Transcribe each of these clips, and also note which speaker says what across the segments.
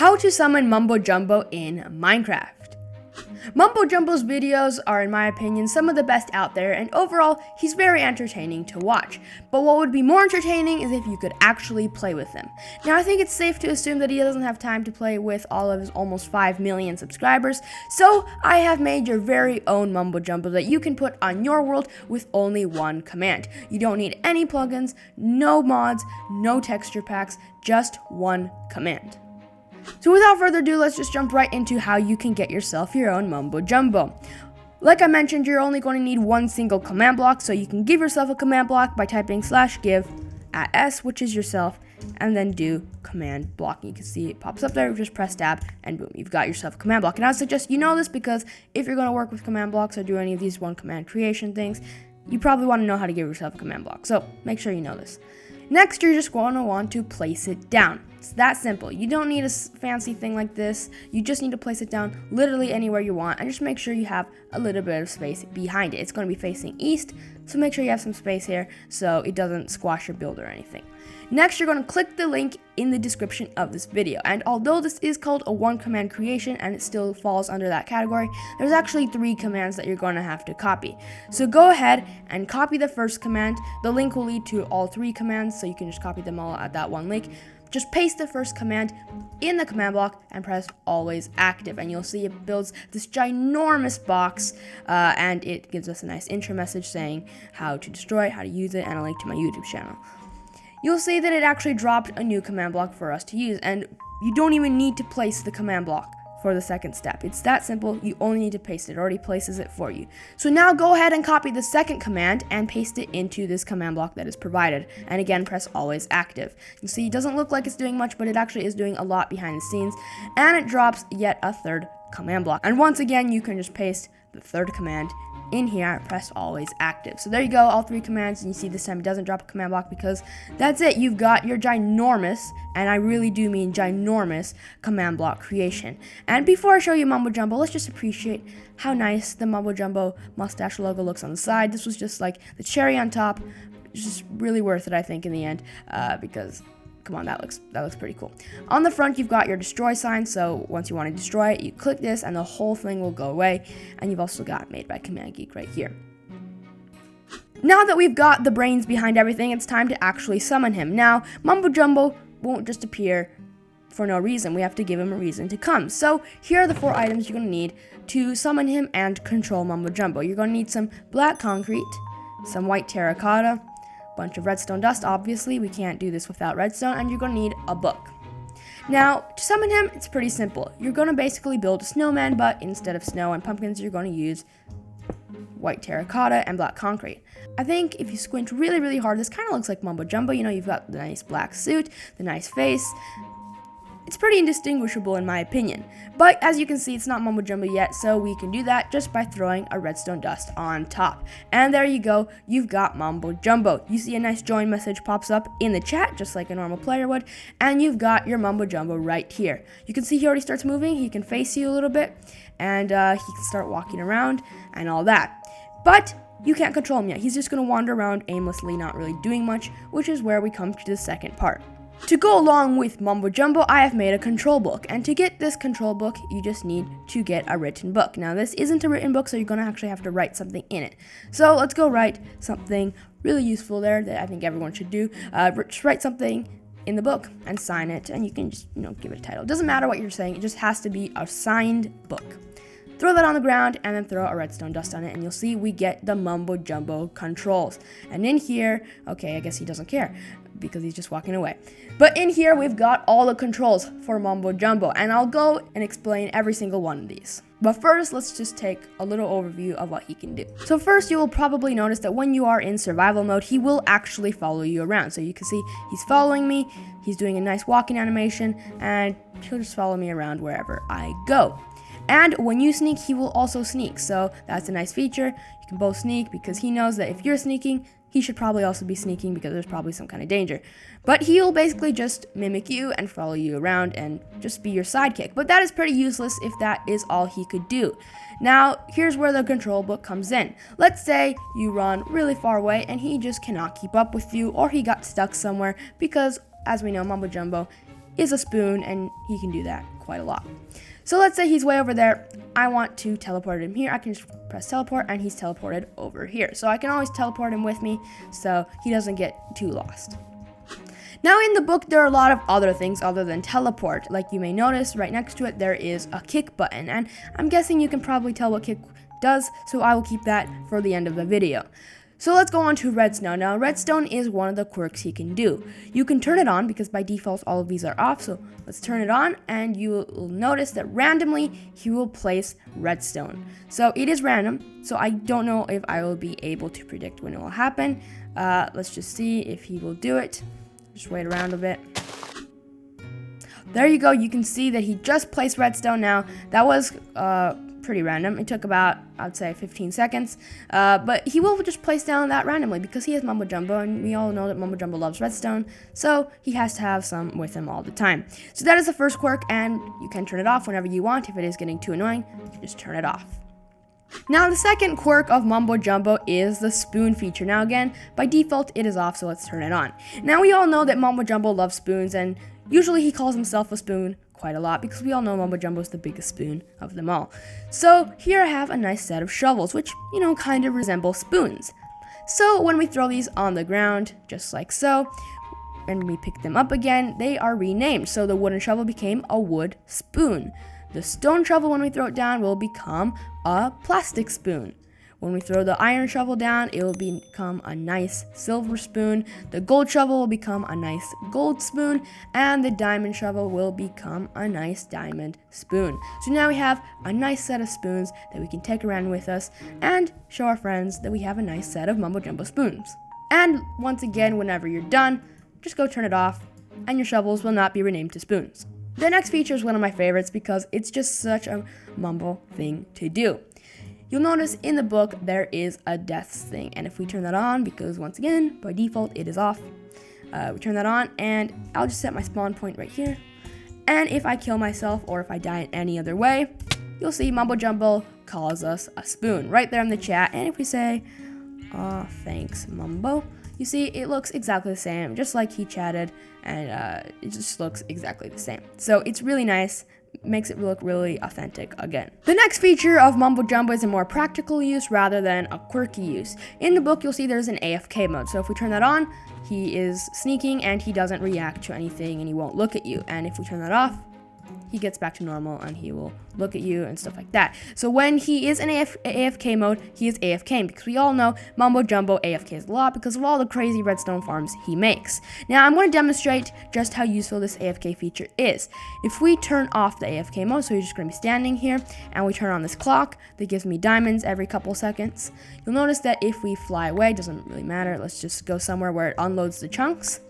Speaker 1: How to summon Mumbo Jumbo in Minecraft. Mumbo Jumbo's videos are, in my opinion, some of the best out there, and overall, he's very entertaining to watch. But what would be more entertaining is if you could actually play with him. Now, I think it's safe to assume that he doesn't have time to play with all of his almost 5 million subscribers, so I have made your very own Mumbo Jumbo that you can put on your world with only one command. You don't need any plugins, no mods, no texture packs, just one command. So without further ado, let's just jump right into how you can get yourself your own Mumbo Jumbo. Like I mentioned, you're only going to need one single command block, so you can give yourself a command block by typing /give @s, which is yourself, and then do command block. You can see it pops up there, just press tab, and boom, you've got yourself a command block. And I suggest you know this because if you're going to work with command blocks or do any of these one command creation things, you probably want to know how to give yourself a command block, so make sure you know this. Next, you're just going to want to place it down. It's that simple. You don't need a fancy thing like this. You just need to place it down literally anywhere you want, and just make sure you have a little bit of space behind it. It's going to be facing east, so make sure you have some space here so it doesn't squash your build or anything. Next, you're going to click the link in the description of this video, and although this is called a one command creation and it still falls under that category, there's actually 3 commands that you're going to have to copy. So go ahead and copy the first command. The link will lead to all 3 commands, so you can just copy them all at that one link. Just paste the first command in the command block and press always active, and you'll see it builds this ginormous box, and it gives us a nice intro message saying how to destroy it, how to use it, and a link to my YouTube channel. You'll see that it actually dropped a new command block for us to use, and you don't even need to place the command block for the second step. It's that simple. You only need to paste it. It already places it for you. So now go ahead and copy the second command and paste it into this command block that is provided. And again, press always active. You see, it doesn't look like it's doing much, but it actually is doing a lot behind the scenes. And it drops yet a third command block. And once again, you can just paste the third command in here, press always active. So there you go, all 3 commands, and you see this time it doesn't drop a command block because that's it. You've got your ginormous, and I really do mean ginormous, command block creation. And before I show you Mumbo Jumbo, let's just appreciate how nice the Mumbo Jumbo mustache logo looks on the side. This was just like the cherry on top. It's just really worth it, I think, in the end, because come on, that looks pretty cool. On the front, you've got your destroy sign, so once you want to destroy it, you click this and the whole thing will go away. And you've also got made by CommandGeek right here. Now that we've got the brains behind everything, it's time to actually summon him. Now, Mumbo Jumbo won't just appear for no reason. We have to give him a reason to come. So here are the 4 items you're going to need to summon him and control Mumbo Jumbo. You're going to need some black concrete, some white terracotta, bunch of redstone dust. Obviously, we can't do this without redstone, and you're going to need a book. Now, to summon him, it's pretty simple. You're going to basically build a snowman, but instead of snow and pumpkins, you're going to use white terracotta and black concrete. I think if you squint really, really hard, this kind of looks like Mumbo Jumbo. You know, you've got the nice black suit, the nice face. It's pretty indistinguishable in my opinion, but as you can see, it's not Mumbo Jumbo yet, so we can do that just by throwing a redstone dust on top. And there you go, you've got Mumbo Jumbo. You see a nice join message pops up in the chat, just like a normal player would, and you've got your Mumbo Jumbo right here. You can see he already starts moving, he can face you a little bit, and he can start walking around and all that. But you can't control him yet. He's just going to wander around aimlessly, not really doing much, which is where we come to the second part. To go along with Mumbo Jumbo, I have made a control book, and to get this control book, you just need to get a written book. Now, this isn't a written book, so you're going to actually have to write something in it. So let's go write something really useful there that I think everyone should do. Just write something in the book and sign it, and you can just, give it a title. It doesn't matter what you're saying, it just has to be a signed book. Throw that on the ground, and then throw a redstone dust on it, and you'll see we get the Mumbo Jumbo controls. And in here, okay, I guess he doesn't care, because he's just walking away. But in here, we've got all the controls for Mumbo Jumbo, and I'll go and explain every single one of these. But first, let's just take a little overview of what he can do. So first, you will probably notice that when you are in survival mode, he will actually follow you around. So you can see he's following me, he's doing a nice walking animation, and he'll just follow me around wherever I go. And when you sneak, he will also sneak, so that's a nice feature. You can both sneak because he knows that if you're sneaking, he should probably also be sneaking because there's probably some kind of danger. But he'll basically just mimic you and follow you around and just be your sidekick. But that is pretty useless if that is all he could do. Now, here's where the control book comes in. Let's say you run really far away and he just cannot keep up with you, or he got stuck somewhere because, as we know, Mumbo Jumbo is a spoon, and he can do that quite a lot. So let's say he's way over there. I want to teleport him here. I can just press teleport, and he's teleported over here. So I can always teleport him with me so he doesn't get too lost. Now in the book, there are a lot of other things other than teleport. Like you may notice, right next to it, there is a kick button. And I'm guessing you can probably tell what kick does, so I will keep that for the end of the video. So let's go on to redstone. Now redstone is one of the quirks he can do. You can turn it on because by default all of these are off. So let's turn it on, and you will notice that randomly he will place redstone. So it is random, so I don't know if I will be able to predict when it will happen. Let's just see if he will do it. Just wait around a bit. There you go. You can see that he just placed redstone now. That was pretty random. It took about, I'd say, 15 seconds. But he will just place down that randomly because he is Mumbo Jumbo, and we all know that Mumbo Jumbo loves redstone, so he has to have some with him all the time. So that is the first quirk, and you can turn it off whenever you want. If it is getting too annoying, you can just turn it off. Now the second quirk of Mumbo Jumbo is the spoon feature. Now again, by default it is off, so let's turn it on. Now we all know that Mumbo Jumbo loves spoons, and usually he calls himself a spoon quite a lot because we all know Mumbo Jumbo is the biggest spoon of them all. So here I have a nice set of shovels, which, kind of resemble spoons. So when we throw these on the ground, just like so, and we pick them up again, they are renamed. So the wooden shovel became a wood spoon. The stone shovel, when we throw it down, will become a plastic spoon. When we throw the iron shovel down, it will become a nice silver spoon. The gold shovel will become a nice gold spoon, and the diamond shovel will become a nice diamond spoon. So now we have a nice set of spoons that we can take around with us and show our friends that we have a nice set of Mumbo Jumbo spoons. And once again, whenever you're done, just go turn it off, and your shovels will not be renamed to spoons. The next feature is one of my favorites because it's just such a Mumbo thing to do. You'll notice in the book there is a deaths thing, and if we turn that on, because once again, by default it is off, we turn that on, and I'll just set my spawn point right here. And if I kill myself or if I die in any other way, you'll see Mumbo Jumbo calls us a spoon right there in the chat. And if we say, "Aw, thanks, Mumbo," you see it looks exactly the same, just like he chatted, and it just looks exactly the same. So it's really nice. Makes it look really authentic again. The next feature of Mumbo Jumbo is a more practical use rather than a quirky use. In the book, you'll see there's an AFK mode. So if we turn that on, he is sneaking and he doesn't react to anything and he won't look at you. And if we turn that off, he gets back to normal and he will look at you and stuff like that. So when he is in AFK mode, he is AFKing because we all know Mumbo Jumbo AFKs a lot because of all the crazy redstone farms he makes. Now I'm going to demonstrate just how useful this AFK feature is. If we turn off the AFK mode, so you're just going to be standing here, and we turn on this clock that gives me diamonds every couple seconds, you'll notice that if we fly away, doesn't really matter, let's just go somewhere where it unloads the chunks.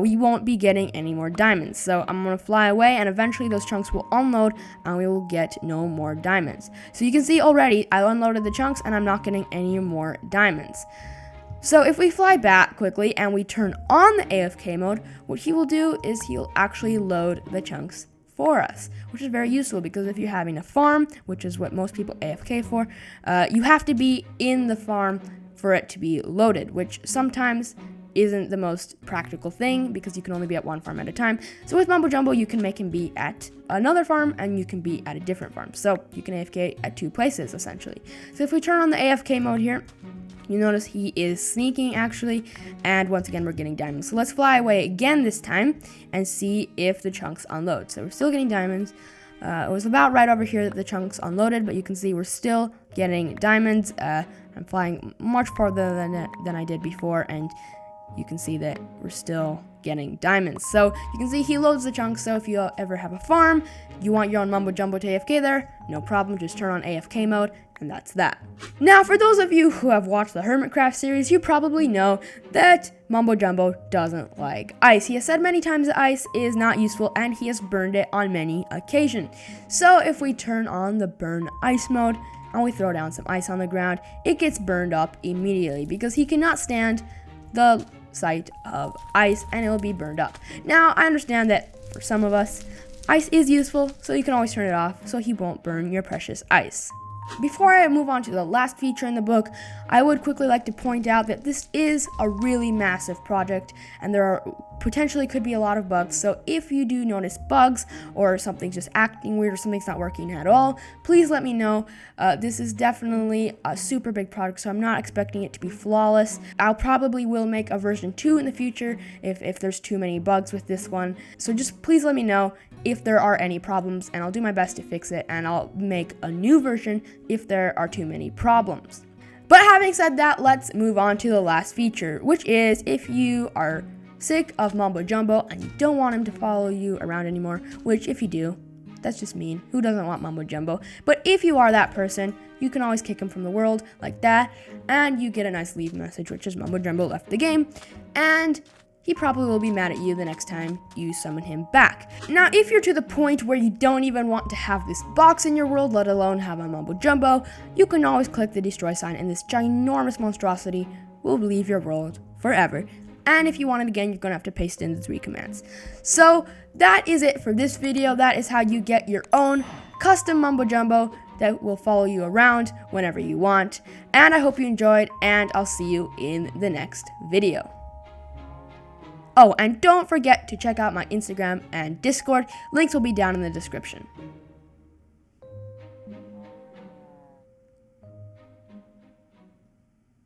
Speaker 1: We won't be getting any more diamonds. So I'm going to fly away, and eventually those chunks will unload and we will get no more diamonds. So you can see already I unloaded the chunks and I'm not getting any more diamonds. So if we fly back quickly and we turn on the AFK mode, what he will do is he'll actually load the chunks for us, which is very useful because if you're having a farm, which is what most people AFK for, you have to be in the farm for it to be loaded, which sometimes isn't the most practical thing because you can only be at one farm at a time. So with Mumbo Jumbo, you can make him be at another farm and you can be at a different farm. So you can AFK at two places essentially. So if we turn on the AFK mode here, you notice he is sneaking actually, and once again we're getting diamonds. So let's fly away again this time and see if the chunks unload. So we're still getting diamonds. It was about right over here that the chunks unloaded, but you can see we're still getting diamonds. I'm flying much farther than I did before, and you can see that we're still getting diamonds. So you can see he loads the chunks. So if you ever have a farm, you want your own Mumbo Jumbo to AFK there, no problem, just turn on AFK mode, and that's that. Now, for those of you who have watched the Hermitcraft series, you probably know that Mumbo Jumbo doesn't like ice. He has said many times that ice is not useful, and he has burned it on many occasions. So if we turn on the burn ice mode, and we throw down some ice on the ground, it gets burned up immediately because he cannot stand the sight of ice and it will be burned up. Now, I understand that for some of us, ice is useful, so you can always turn it off so he won't burn your precious ice. Before I move on to the last feature in the book, I would quickly like to point out that this is a really massive project and there are potentially could be a lot of bugs. So if you do notice bugs or something's just acting weird or something's not working at all, please let me know. This is definitely a super big product, so I'm not expecting it to be flawless. I'll probably will make a version 2 in the future if there's too many bugs with this one. So just please let me know if there are any problems, and I'll do my best to fix it, and I'll make a new version if there are too many problems. But having said that, let's move on to the last feature, which is if you are sick of Mumbo Jumbo and you don't want him to follow you around anymore, which if you do, that's just mean. Who doesn't want Mumbo Jumbo? But if you are that person, you can always kick him from the world like that, and you get a nice leave message, which is Mumbo Jumbo left the game, and he probably will be mad at you the next time you summon him back. Now, if you're to the point where you don't even want to have this box in your world, let alone have a Mumbo Jumbo, you can always click the destroy sign, and this ginormous monstrosity will leave your world forever. And if you want it again, you're going to have to paste in the 3 commands. So that is it for this video. That is how you get your own custom Mumbo Jumbo that will follow you around whenever you want. And I hope you enjoyed, and I'll see you in the next video. Oh, and don't forget to check out my Instagram and Discord. Links will be down in the description.